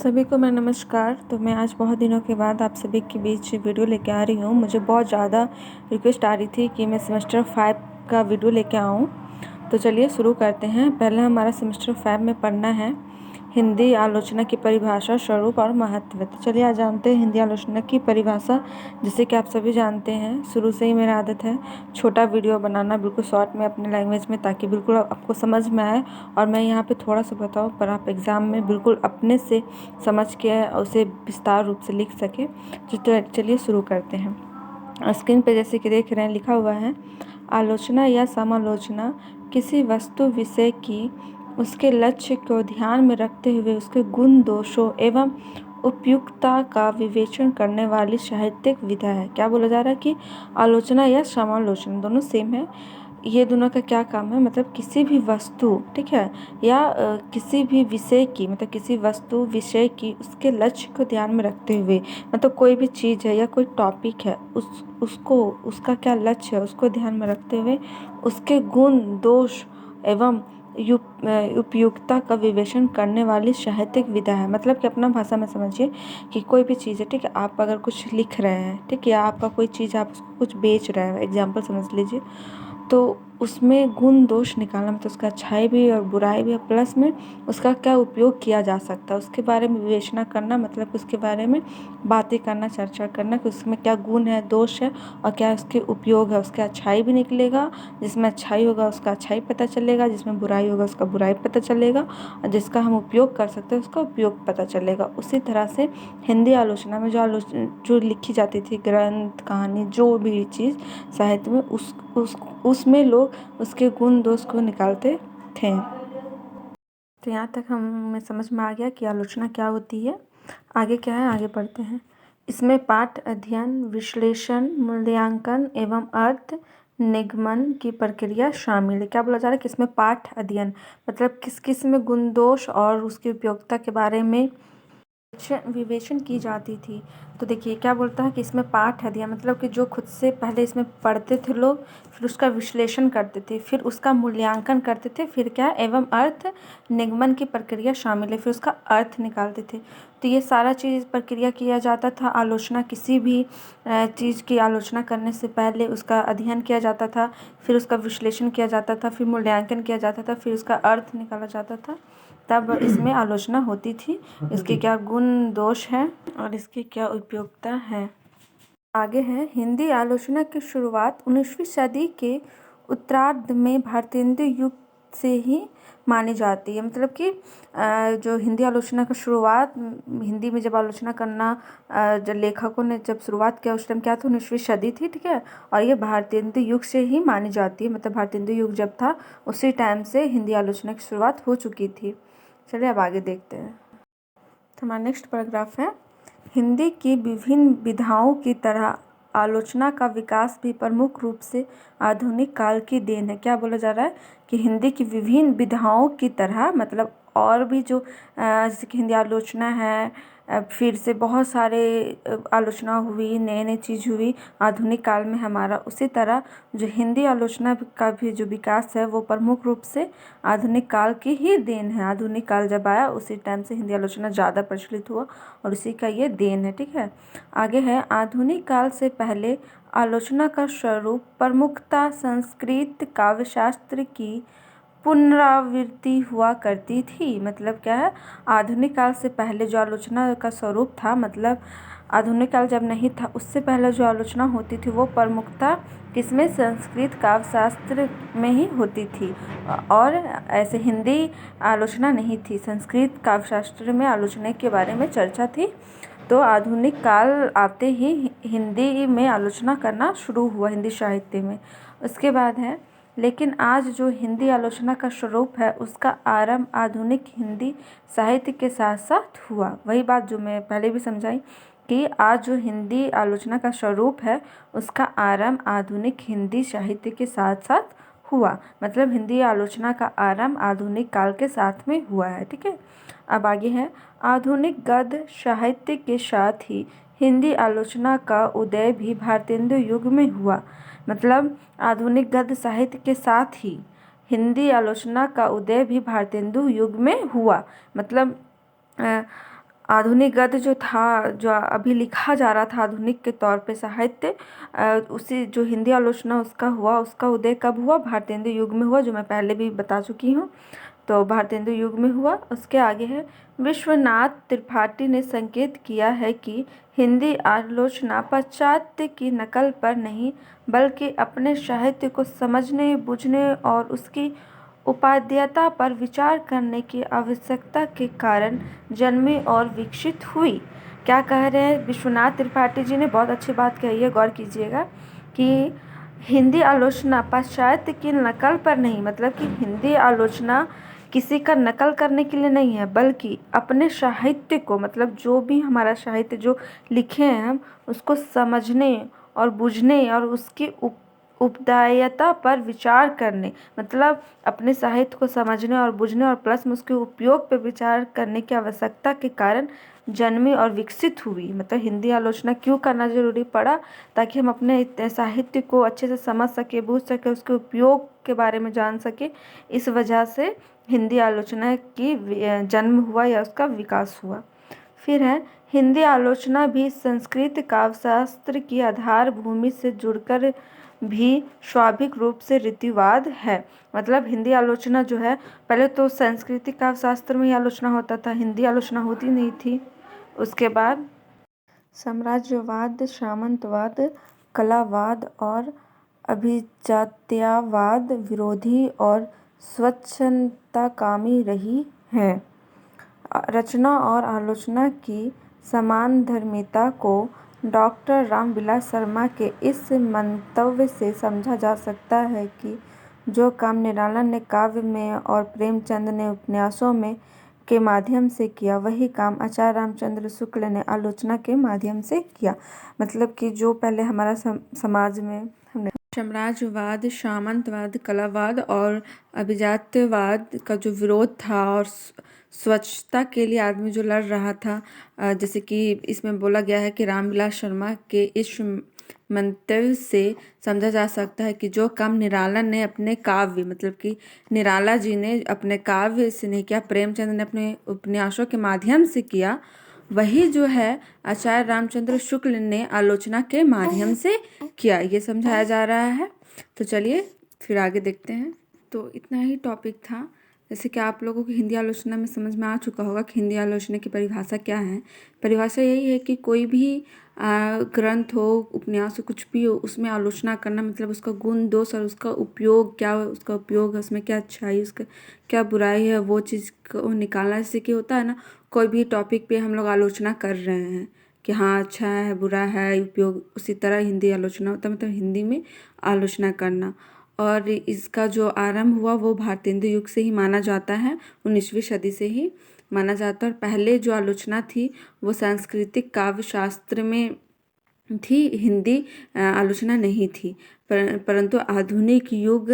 सभी को मैं नमस्कार। तो मैं आज बहुत दिनों के बाद आप सभी के बीच वीडियो लेके आ रही हूँ। मुझे बहुत ज़्यादा रिक्वेस्ट आ रही थी कि मैं सेमेस्टर 5 का वीडियो लेके आऊँ। तो चलिए शुरू करते हैं। पहला हमारा सेमेस्टर 5 में पढ़ना है हिंदी आलोचना की परिभाषा, स्वरूप और महत्व। तो चलिए आज जानते हैं हिंदी आलोचना की परिभाषा। जैसे कि आप सभी जानते हैं, शुरू से ही मेरा आदत है छोटा वीडियो बनाना, बिल्कुल शॉर्ट में अपने लैंग्वेज में, ताकि बिल्कुल आपको समझ में आए और मैं यहाँ पे थोड़ा सा बताऊँ पर आप एग्ज़ाम में बिल्कुल अपने से समझ के उसे विस्तार रूप से लिख सके। तो चलिए शुरू करते हैं। स्क्रीन पे जैसे कि देख रहे हैं लिखा हुआ है, आलोचना या समालोचना किसी वस्तु विषय की उसके लक्ष्य को ध्यान में रखते हुए उसके गुण दोषों एवं उपयुक्तता का विवेचन करने वाली साहित्यिक विधा है। क्या बोला जा रहा है कि आलोचना या समालोचना दोनों सेम है। ये दोनों का क्या काम है, मतलब किसी भी वस्तु, ठीक है, या किसी भी विषय की, मतलब किसी वस्तु विषय की उसके लक्ष्य को ध्यान में रखते हुए, मतलब कोई भी चीज़ है या कोई टॉपिक है, उसको उसका क्या लक्ष्य है उसको ध्यान में रखते हुए उसके गुण दोष एवं उपयुक्तता का विवेचन करने वाली साहित्यिक विधा है। मतलब कि अपना भाषा में समझिए कि कोई भी चीज़ है, ठीक है, आप अगर कुछ लिख रहे हैं, ठीक है, या आपका कोई चीज़ आप कुछ बेच रहे हैं, एग्जाम्पल समझ लीजिए, तो उसमें गुण दोष निकालना, मतलब उसका अच्छाई भी और बुराई भी, और प्लस में उसका क्या उपयोग किया जा सकता है उसके बारे में विवेचना करना, मतलब उसके बारे में बातें करना, चर्चा करना कि उसमें क्या गुण है, दोष है और क्या उसके उपयोग है। उसके अच्छाई भी निकलेगा, जिसमें अच्छाई होगा उसका अच्छाई पता चलेगा, जिसमें बुराई होगा उसका बुराई पता चलेगा, और जिसका हम उपयोग कर सकते हैं उसका उपयोग पता चलेगा। उसी तरह से हिंदी आलोचना में जो लिखी जाती थी, ग्रंथ, कहानी, जो भी चीज़ साहित्य में, उसमें लोग उसके गुण दोष को निकालते थे। तो यहाँ तक हमें समझ में आ गया कि आलोचना क्या होती है। आगे क्या है, आगे पढ़ते हैं। इसमें पाठ अध्ययन, विश्लेषण, मूल्यांकन एवं अर्थ निगमन की प्रक्रिया शामिल है। क्या बोला जा रहा है कि इसमें पाठ अध्ययन मतलब किस किस में गुण दोष और उसकी उपयोगिता के बारे में विवेचन की जाती थी। तो देखिए क्या बोलता है कि इसमें पाठ अध्ययन मतलब कि जो खुद से पहले इसमें पढ़ते थे लोग, फिर उसका विश्लेषण करते थे, फिर उसका मूल्यांकन करते थे, फिर क्या एवं अर्थ निगमन की प्रक्रिया शामिल है, फिर उसका अर्थ निकालते थे। तो ये सारा चीज़ प्रक्रिया किया जाता था। आलोचना, किसी भी चीज़ की आलोचना करने से पहले उसका अध्ययन किया जाता था, फिर उसका विश्लेषण किया जाता था, फिर मूल्यांकन किया जाता था, फिर उसका अर्थ निकाला जाता था, तब इसमें आलोचना होती थी। इसके क्या गुण दोष हैं और इसकी क्या उपयोगिता है। आगे है, हिंदी आलोचना की शुरुआत 19वीं सदी के उत्तरार्ध में भारतेंदु युग से ही मानी जाती है। मतलब कि जो हिंदी आलोचना का शुरुआत, हिंदी में जब आलोचना करना जब लेखकों ने जब शुरुआत किया उस टाइम क्या था, 19वीं सदी थी, ठीक है, और ये भारतेंदु युग से ही मानी जाती है। मतलब भारतेंदु युग जब था उसी टाइम से हिंदी आलोचना की शुरुआत हो चुकी थी। चलिए अब आगे देखते हैं। तो हमारा नेक्स्ट पैराग्राफ है, हिंदी की विभिन्न विधाओं की तरह आलोचना का विकास भी प्रमुख रूप से आधुनिक काल की देन है। क्या बोला जा रहा है कि हिंदी की विभिन्न विधाओं की तरह, मतलब और भी जो जैसे कि हिंदी आलोचना है, फिर से बहुत सारे आलोचना हुई, नए नए चीज़ हुई आधुनिक काल में हमारा, उसी तरह जो हिंदी आलोचना का भी जो विकास है वो प्रमुख रूप से आधुनिक काल की ही देन है। आधुनिक काल जब आया उसी टाइम से हिंदी आलोचना ज़्यादा प्रचलित हुआ और उसी का ये देन है, ठीक है। आगे है, आधुनिक काल से पहले आलोचना का स्वरूप प्रमुखता संस्कृत काव्यशास्त्र की पुनरावृत्ति हुआ करती थी। मतलब क्या है, आधुनिक काल से पहले जो आलोचना का स्वरूप था, मतलब आधुनिक काल जब नहीं था उससे पहले जो आलोचना होती थी वो प्रमुखता किसमें, संस्कृत काव्यशास्त्र में ही होती थी, और ऐसे हिंदी आलोचना नहीं थी। संस्कृत काव्यशास्त्र में आलोचना के बारे में चर्चा थी। तो आधुनिक काल आते ही हिंदी में आलोचना करना शुरू हुआ, हिंदी साहित्य में। उसके बाद है, लेकिन आज जो हिंदी आलोचना का स्वरूप है उसका आरंभ आधुनिक हिंदी साहित्य के साथ साथ हुआ। वही बात जो मैं पहले भी समझाई कि आज जो हिंदी आलोचना का स्वरूप है उसका आरंभ आधुनिक हिंदी साहित्य के साथ साथ हुआ। मतलब हिंदी आलोचना का आरंभ आधुनिक काल के साथ में हुआ है, ठीक है। अब आगे है, आधुनिक गद्य साहित्य के साथ ही हिंदी आलोचना का उदय भी भारतेंदु युग में हुआ। मतलब आधुनिक गद्य साहित्य के साथ ही हिंदी आलोचना का उदय भी भारतेंदु युग में हुआ। मतलब आधुनिक गद्य जो था, जो अभी लिखा जा रहा था आधुनिक के तौर पे साहित्य, उसी जो हिंदी आलोचना उसका हुआ, उसका उदय कब हुआ? भारतेंदु युग में हुआ, जो मैं पहले भी बता चुकी हूँ। तो भारतेंदु युग में हुआ। उसके आगे है, विश्वनाथ त्रिपाठी ने संकेत किया है कि हिंदी आलोचना पाश्चात्य की नकल पर नहीं, बल्कि अपने साहित्य को समझने, बूझने और उसकी उपादेयता पर विचार करने की आवश्यकता के कारण जन्मी और विकसित हुई। क्या कह रहे हैं विश्वनाथ त्रिपाठी जी ने? बहुत अच्छी बात कही है, गौर कीजिएगा कि हिंदी आलोचना पाश्चात्य की नकल पर नहीं, मतलब कि हिंदी आलोचना किसी का नकल करने के लिए नहीं है, बल्कि अपने साहित्य को, मतलब जो भी हमारा साहित्य जो लिखे हैं हम, उसको समझने और बूझने और उसकी उपदायता पर विचार करने, मतलब अपने साहित्य को समझने और बूझने और प्लस में उसके उपयोग पर विचार करने की आवश्यकता के कारण जन्मी और विकसित हुई। मतलब हिंदी आलोचना क्यों करना जरूरी पड़ा? ताकि हम अपने साहित्य को अच्छे से समझ सके, बूझ सके, उसके उपयोग के बारे में जान सके। इस वजह से हिंदी आलोचना की जन्म हुआ या उसका विकास हुआ। फिर है, हिंदी आलोचना भी संस्कृत काव्यशास्त्र की आधार भूमि से जुड़कर भी स्वाभाविक रूप से रीतिवाद है। मतलब हिंदी आलोचना जो है, पहले तो संस्कृत काव्यशास्त्र में ही आलोचना होता था, हिंदी आलोचना होती नहीं थी। उसके बाद साम्राज्यवाद, सामंतवाद, कलावाद और अभिजात्यवाद विरोधी और स्वच्छंदताकामी रही है। रचना और आलोचना की समानधर्मिता को डॉक्टर रामविलास शर्मा के इस मंतव्य से समझा जा सकता है कि जो काम निराला ने काव्य में और प्रेमचंद ने उपन्यासों में के माध्यम से किया, वही काम आचार्य रामचंद्र शुक्ल ने आलोचना के माध्यम से किया। मतलब कि जो पहले हमारा समाज में हमने साम्राज्यवाद, सामंतवाद, कलावाद और अभिजात्यवाद का जो विरोध था और स्वच्छता के लिए आदमी जो लड़ रहा था, जैसे कि इसमें बोला गया है कि रामविलास शर्मा के इस मंतव्य से समझा जा सकता है कि जो काम निराला ने अपने काव्य, मतलब कि निराला जी ने अपने काव्य से नहीं किया, प्रेमचंद ने अपने उपन्यासों के माध्यम से किया, वही जो है आचार्य रामचंद्र शुक्ल ने आलोचना के माध्यम से किया, ये समझाया जा रहा है। तो चलिए फिर आगे देखते हैं। तो इतना ही टॉपिक था। जैसे कि आप लोगों को हिंदी आलोचना में समझ में आ चुका होगा कि हिंदी आलोचना की परिभाषा क्या है। परिभाषा यही है कि कोई भी ग्रंथ हो, उपन्यास हो, कुछ भी हो, उसमें आलोचना करना, मतलब उसका गुण दोष और उसका उपयोग क्या, उसका उपयोग है, उसमें क्या अच्छाई, उसका क्या बुराई है, वो चीज़ को निकालना। जैसे कि होता है ना, कोई भी टॉपिक पे हम लोग आलोचना कर रहे हैं कि हाँ अच्छा है, बुरा है, उपयोग, उसी तरह हिंदी आलोचना होता है, मतलब हिंदी में आलोचना करना। और इसका जो आरंभ हुआ वो भारतेंदु युग से ही माना जाता है, 19वीं सदी से ही माना जाता है। और पहले जो आलोचना थी वो सांस्कृतिक काव्य शास्त्र में थी, हिंदी आलोचना नहीं थी। परंतु आधुनिक युग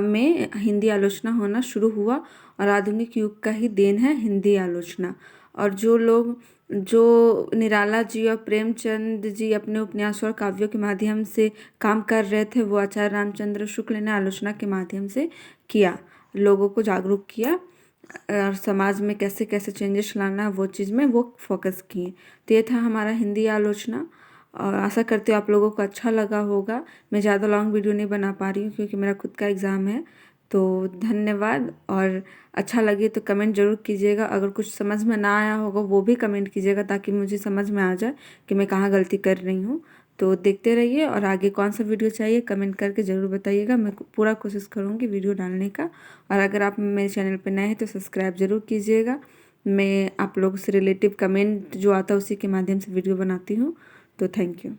में हिंदी आलोचना होना शुरू हुआ और आधुनिक युग का ही देन है हिंदी आलोचना। और जो लोग, जो निराला जी और प्रेमचंद जी अपने उपन्यासों और काव्यों के माध्यम से काम कर रहे थे, वो आचार्य रामचंद्र शुक्ल ने आलोचना के माध्यम से किया, लोगों को जागरूक किया और समाज में कैसे कैसे चेंजेस लाना, वो चीज़ में वो फोकस किए। तो ये था हमारा हिंदी आलोचना और आशा करती हूँ आप लोगों को अच्छा लगा होगा। मैं ज़्यादा लॉन्ग वीडियो नहीं बना पा रही हूँ क्योंकि मेरा खुद का एग्ज़ाम है। तो धन्यवाद, और अच्छा लगे तो कमेंट ज़रूर कीजिएगा। अगर कुछ समझ में ना आया होगा वो भी कमेंट कीजिएगा ताकि मुझे समझ में आ जाए कि मैं कहाँ गलती कर रही हूँ। तो देखते रहिए और आगे कौन सा वीडियो चाहिए कमेंट करके ज़रूर बताइएगा। मैं पूरा कोशिश करूँगी वीडियो डालने का। और अगर आप मेरे चैनल पर नए हैं तो सब्सक्राइब ज़रूर कीजिएगा। मैं आप लोगों से रिलेटिव कमेंट जो आता है उसी के माध्यम से वीडियो बनाती हूँ। तो थैंक यू।